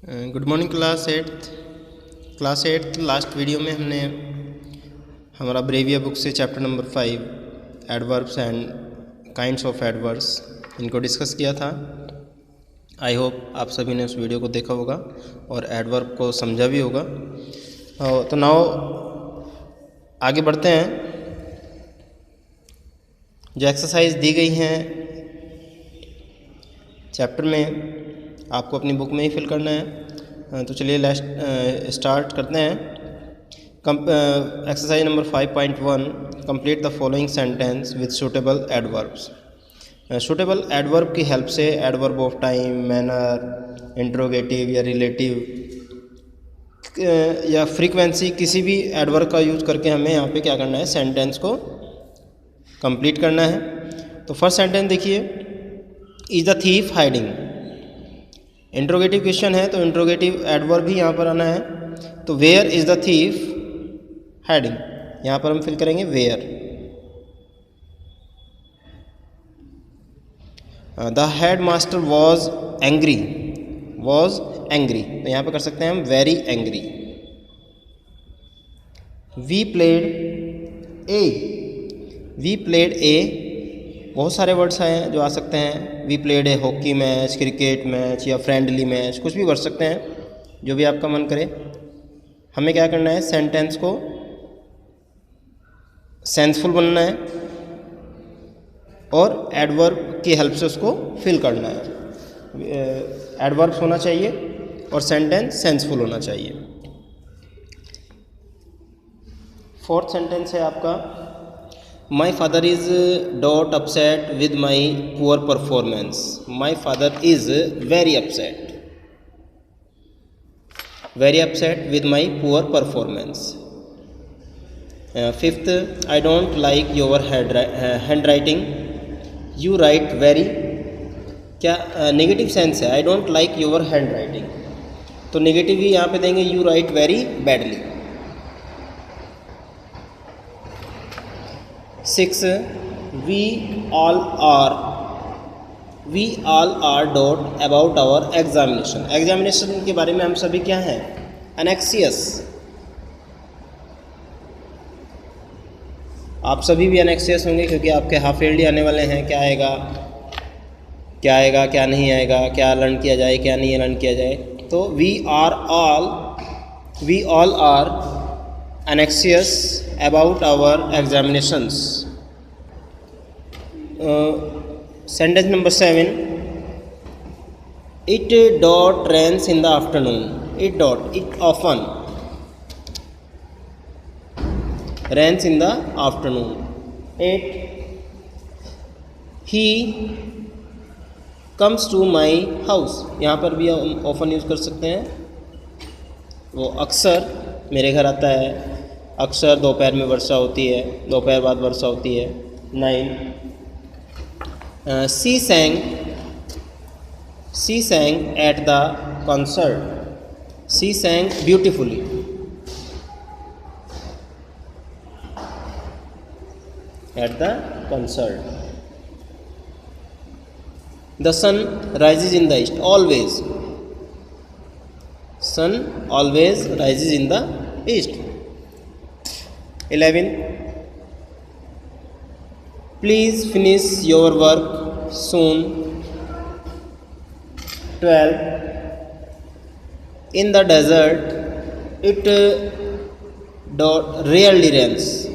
Good morning class eighth last video में हमने हमारा ब्रेवियर बुक से chapter number 5 adverbs and kinds of adverbs इनको डिस्कस किया था। आई होप आप सभी ने उस वीडियो को देखा होगा और एडवर्ब को समझा भी होगा। तो नाउ आगे बढ़ते हैं। जो एक्सरसाइज दी गई हैं चैप्टर में आपको अपनी बुक में ही फिल करना है। तो चलिए स्टार्ट करते हैं। Exercise number 5.1 complete the following sentence with suitable adverbs. Suitable adverb की हेल्प से adverb of time, manner, interrogative या रिलेटिव या फ्रीक्वेंसी किसी भी एडवर्ब का यूज करके हमें यहाँ पे क्या करना है, सेंटेंस को कंप्लीट करना है। तो फर्स्ट सेंटेंस देखिए, is the thief hiding. Interrogative question है तो इंट्रोगेटिव एडवर्ब भी यहाँ पर आना है। तो where is the thief hiding, यहाँ पर हम फिल करेंगे where. The head master was angry, तो यहाँ पर कर सकते हैं हम very angry. We played a, बहुत सारे वर्ड्स हैं जो आ सकते हैं। We played a hockey match, cricket match या फ्रेंडली मैच, कुछ भी कर सकते हैं, जो भी आपका मन करे। हमें क्या करना है, सेंटेंस को सेंसफुल बनना है और एडवर्ब की हेल्प से उसको फिल करना है। एडवर्ब्स होना चाहिए और सेंटेंस सेंसफुल होना चाहिए। फोर्थ सेंटेंस है आपका, my father is dot upset with my poor performance. My father is very upset with my poor performance. Fifth, I don't like your hand writing, you right very, क्या negative sense है, I don't like your hand writing, तो negative ही यहाँ पे देंगे, you right very badly. 6, we all are dot about our examination। Examination के बारे में हम सभी क्या हैं, एनेक्सियस। आप सभी भी एनेक्सियस होंगे क्योंकि आपके हाफ ईयरली आने वाले हैं। क्या आएगा क्या नहीं आएगा, क्या लर्न किया जाए क्या नहीं लर्न किया जाए। तो we all are anxious about our examinations। Sentence number 7, it dot rains in the afternoon, it often rains in the afternoon। 8, he comes to my house, यहाँ पर भी हम often यूज़ कर सकते हैं। वो अक्सर मेरे घर आता है, अक्सर दोपहर में वर्षा होती है, दोपहर बाद वर्षा होती है। 9, she sang at the concert, she sang beautifully। at the concert। the sun rises in the east, always, sun always rises in the east। 11, please finish your work soon। 12, in the desert it rarely rains,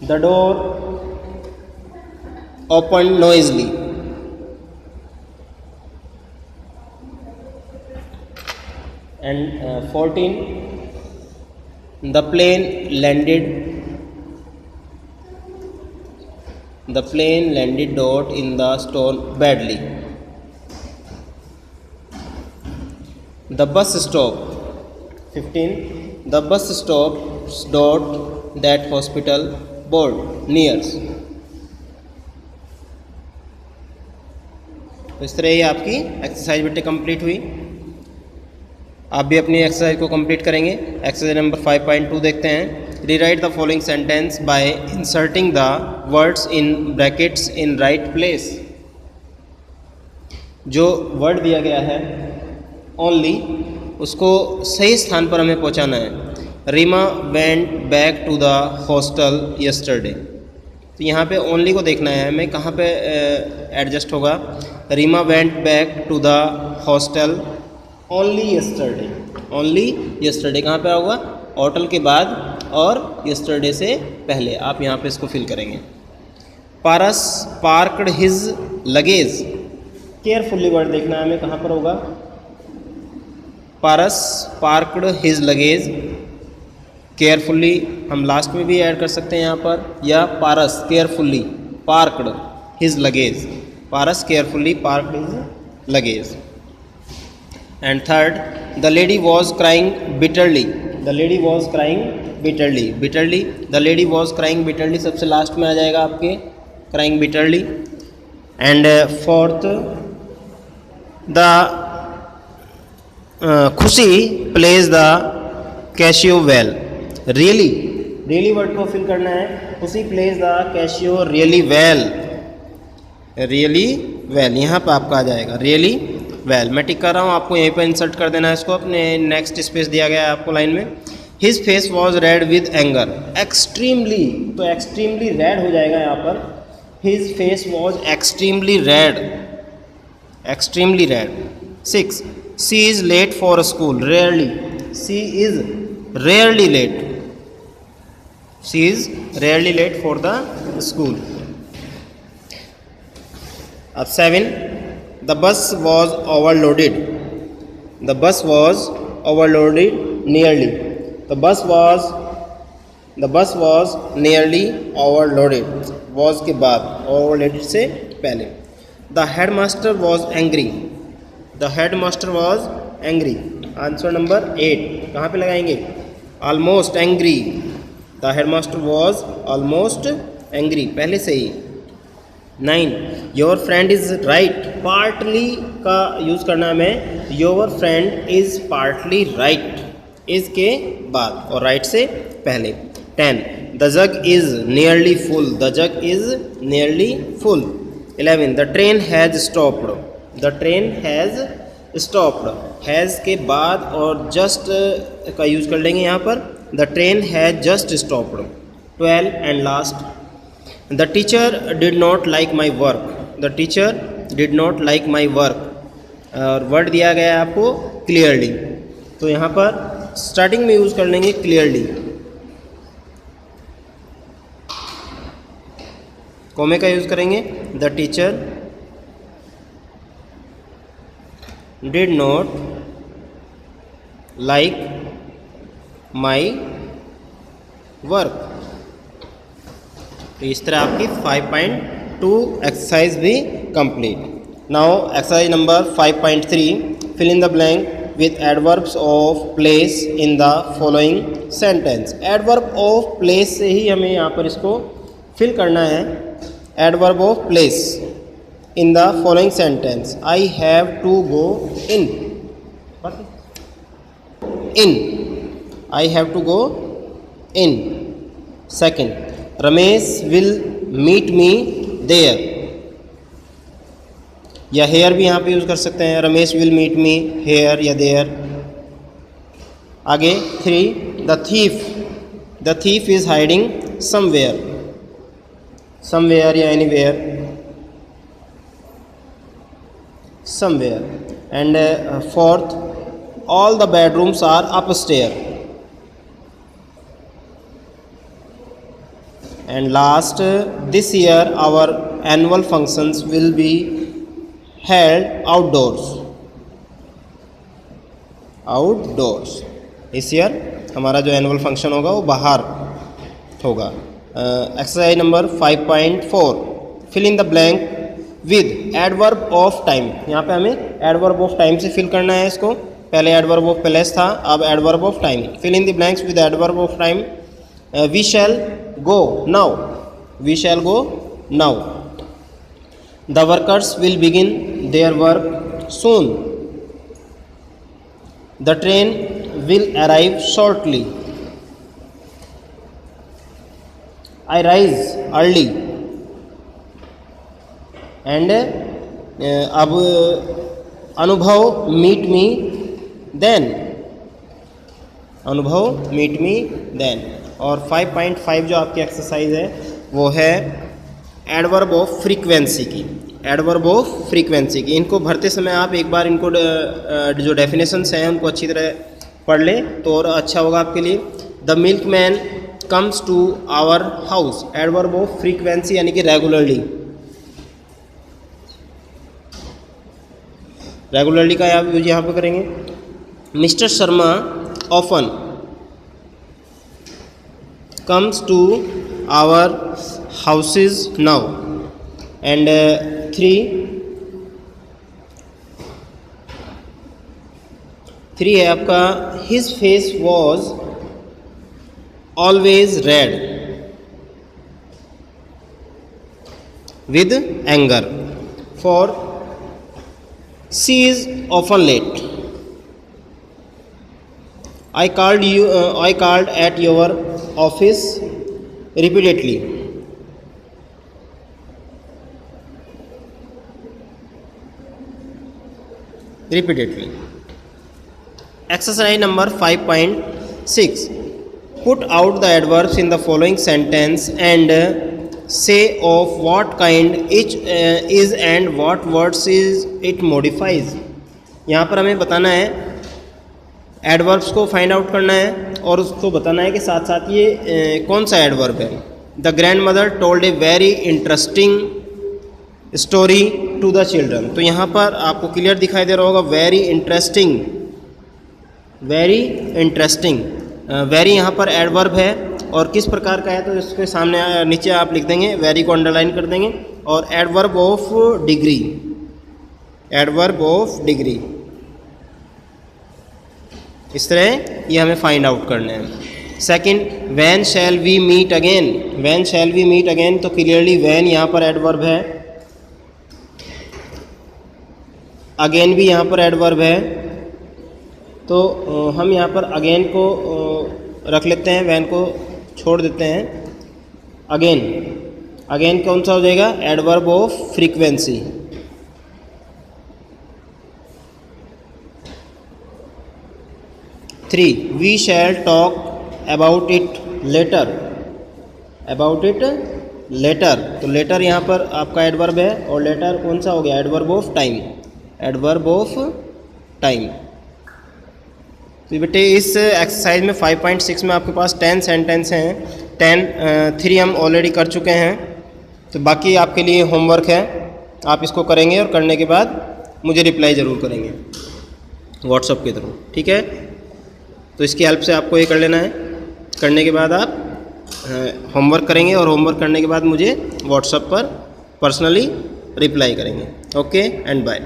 the door opened noisily। And 14, the plane landed dot in the storm badly। the bus stopped। 15, the bus stops dot that hospital board nears। तो इस तरह ही आपकी exercise बेटे complete हुई। आप भी अपनी exercise को कंप्लीट करेंगे। एक्सरसाइज नंबर 5.2 देखते हैं। Rewrite the following sentence by inserting the words in brackets in right place. जो वर्ड दिया गया है ओनली, उसको सही स्थान पर हमें पहुंचाना है। Reema went back to the hostel yesterday, तो यहाँ पे ओनली को देखना है हमें कहाँ पे एडजस्ट होगा। Reema went back to the hostel only yesterday, only yesterday कहाँ पे होगा, होटल के बाद और यस्टरडे से पहले, आप यहाँ पे इसको फिल करेंगे। Paras parked his luggage, carefully word देखना है हमें कहाँ पर होगा। Paras parked his luggage, carefully हम लास्ट में भी ऐड कर सकते हैं यहाँ पर, या Paras carefully parked his luggage, Paras carefully parked his luggage. And third, the lady was crying bitterly, the lady was crying bitterly, bitterly the lady was crying bitterly सबसे लास्ट में आ जाएगा आपके, crying bitterly. And fourth, the खुशी plays the cashew well, really, really word को fill करना है। खुशी plays the cashew really well, really well यहाँ पर आपका आ जाएगा रियली वेल। मैं टिक कर रहा हूँ, आपको यहीं पर इंसर्ट कर देना है इसको, अपने नेक्स्ट स्पेस दिया गया है आपको लाइन में। His face was red with anger, extremely, तो एक्सट्रीमली रेड हो जाएगा यहाँ पर। His face was extremely red, extremely red. 6, she is late for school, rarely, she is rarely late, she is rarely late for the school. अब 7, the bus was overloaded, the bus was overloaded nearly, the bus was nearly overloaded, was के बाद, overloaded से पहले। The head master was angry, the head master was angry. Answer number 8 कहाँ पे लगाएंगे, almost angry, the head master was almost angry, पहले से ही। 9, your friend is right, partly का यूज़ करना है हमें, your friend is partly right, is के बाद और राइट से पहले। 10, the jug is nearly full, the jug is nearly full. 11, the train has stopped, the train has stopped, has के बाद और जस्ट का यूज़ कर लेंगे यहाँ पर, the train has just stopped. 12 and last, the teacher did not like my work, the teacher did not like my work, और word दिया गया है आपको क्लियरली, तो यहाँ पर स्टार्टिंग में यूज़ कर लेंगे क्लियरली, कॉमे का यूज़ करेंगे। The teacher did not like my work. तो इस तरह आपकी 5.2 एक्सरसाइज भी complete. Now exercise number 5.3, fill in the blank with adverbs of place in the following sentence. Adverb of place से ही हमें यहाँ पर इसको फिल करना है। Adverb of place in the following sentence, I have to go in, in, I have to go in. Second, Ramesh will meet me there, या here भी यहाँ पे यूज़ कर सकते हैं, Ramesh will meet me here या देयर। आगे 3, the thief is hiding somewhere, somewhere या anywhere, somewhere. And 4th, all the bedrooms are upstairs. And last, this year our annual functions will be held outdoors, outdoors। इस year हमारा जो annual function होगा वो बाहर होगा। Exercise number 5.4, fill in the blank with adverb of time. यहाँ पे हमें एडवर्ब ऑफ टाइम से फिल करना है इसको, पहले एडवर्ब ऑफ प्लेस था, अब adverb of time. Fill in the blanks with adverb of time. We shall go now, we shall go now। The workers will begin their work soon। The train will arrive shortly। I rise early and अब अनुभव meet me then, अनुभव meet me then. और 5.5 जो आपकी exercise है वो है adverb of frequency की, एडवर्ब ऑफ फ्रीक्वेंसी की। इनको भरते समय आप एक बार इनको जो डेफिनेशंस हैं उनको अच्छी तरह पढ़ लें तो और अच्छा होगा आपके लिए। The milkman comes to our house, adverb of frequency यानी कि रेगुलरली, रेगुलरली का आप यूज यहाँ पे करेंगे। Mister Sharma often comes to our houses now। and 3 है आपका his face was always red with anger for she is often late। I called at your office repeatedly। Exercise number 5.6, put out the adverbs in the following sentence and say of what kind each is and what words is it modifies। यहाँ पर हमें बताना है, adverbs को find out करना है और उसको बताना है कि साथ साथ ये कौन सा एडवर्ब है। The grand mother told a very interesting story to the children. तो यहाँ पर आपको क्लियर दिखाई दे रहा होगा very interesting, very interesting. Very यहाँ पर एडवर्ब है और किस प्रकार का है तो इसके सामने नीचे आप लिख देंगे, वेरी को अंडरलाइन कर देंगे और adverb of degree, adverb of degree. इस तरह ये हमें फाइंड आउट करने हैं। Second, when shall we meet again, when shall we meet again तो क्लियरली व्हेन यहाँ पर एडवर्ब है, अगेन भी यहाँ पर एडवर्ब है, तो हम यहाँ पर अगेन को रख लेते हैं, व्हेन को छोड़ देते हैं। अगेन, अगेन कौन सा हो जाएगा, adverb of frequency. Three, we shall talk about it later, about it later तो लेटर यहाँ पर आपका एडवर्ब है और लेटर कौन सा हो गया, adverb of time, adverb of time. तो बेटे इस एक्सरसाइज में 5.6 में आपके पास 10 सेंटेंस हैं, 3 हम ऑलरेडी कर चुके हैं, तो बाकी आपके लिए होमवर्क है, आप इसको करेंगे और करने के बाद मुझे रिप्लाई ज़रूर करेंगे व्हाट्सएप के थ्रू, ठीक है। तो इसकी हेल्प से आपको ये कर लेना है, करने के बाद आप होमवर्क करेंगे और होमवर्क करने के बाद मुझे व्हाट्सएप पर पर्सनली रिप्लाई करेंगे। Okay and bye.